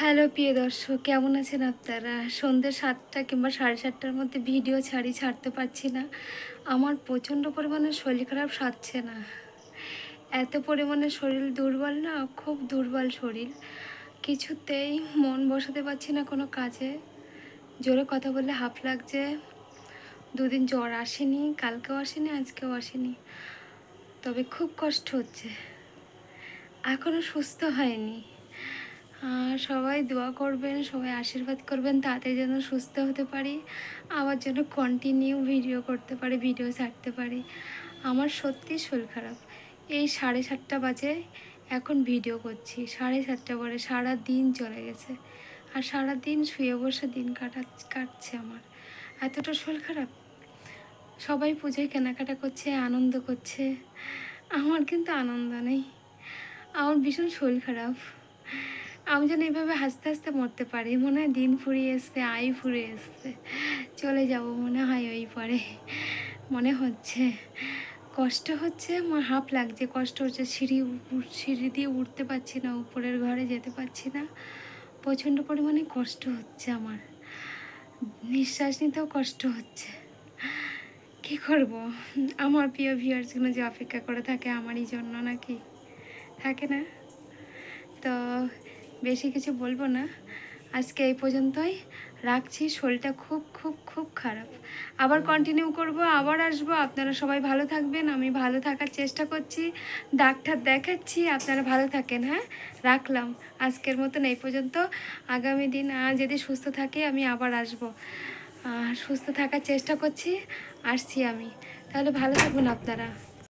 Hello প্রিয় দর্শক, কেমন আছেন আপনারা? সন্ধ্যে 7টা কিংবা 7:30টার মধ্যে ভিডিও ছাড়তে পারছি না। আমার প্রচণ্ড পরিমাণে শরীর খারাপ সারছে না। এত পরিমাণে শরীর দুর্বল না, খুব দুর্বল শরীর। কিছুতেই মন বসাতে পারছি না কোনো কাজে। জোরে কথা বললে হাঁফ লাগছে। দুদিন জ্বর আসেনি, কালকেও আসেনি, আজকেও আসেনি। তবে খুব কষ্ট হচ্ছে, এখনও সুস্থ হয়নি। সবাই দোয়া করবেন, সবাই আশীর্বাদ করবেন তাদের যেন সুস্থ হতে পারি, আবার যেন কন্টিনিউ ভিডিও করতে পারি, ভিডিও ছাড়তে পারি। আমার সত্যি শরীর খারাপ। এই 7:30 বাজে এখন ভিডিও করছি, 7:30 পরে সারা দিন চলে গেছে। আর সারা দিন শুয়ে বসে দিন কাটছে আমার। এতটা শরীর খারাপ। সবাই পুজোয় কেনাকাটা করছে, আনন্দ করছে, আমার কিন্তু আনন্দ নেই। আমার ভীষণ শরীর খারাপ। আমি যেন এইভাবে হাসতে হাসতে মরতে পারি। মনে হয় দিন ফুরিয়ে এসছে, আয়ু ফুরিয়ে এসছে, চলে যাব মনে হয় ওই পরে। মনে হচ্ছে কষ্ট হচ্ছে, আমার হাঁপ লাগছে, কষ্ট হচ্ছে। সিঁড়ি দিয়ে উঠতে পারছি না, উপরের ঘরে যেতে পারছি না। প্রচণ্ড পরিমাণে কষ্ট হচ্ছে আমার, নিঃশ্বাস নিতেও কষ্ট হচ্ছে। কী করব? আমার প্রিয় ভিউয়ার্সগুলো যে অপেক্ষা করে থাকে আমারই জন্য, নাকি থাকে না? তো বেশি কিছু বলবো না, আজকে এই পর্যন্তই রাখছি। শরীরটা খুব খুব খুব খারাপ। আবার কন্টিনিউ করব, আবার আসবো। আপনারা সবাই ভালো থাকবেন, আমি ভালো থাকার চেষ্টা করছি, ডাক্তার দেখাচ্ছি। আপনারা ভালো থাকেন। হ্যাঁ, রাখলাম আজকের মতন এই পর্যন্ত। আগামী দিন যদি সুস্থ থাকি আমি আবার আসবো। সুস্থ থাকার চেষ্টা করছি, আসছি আমি। তাহলে ভালো থাকবেন আপনারা।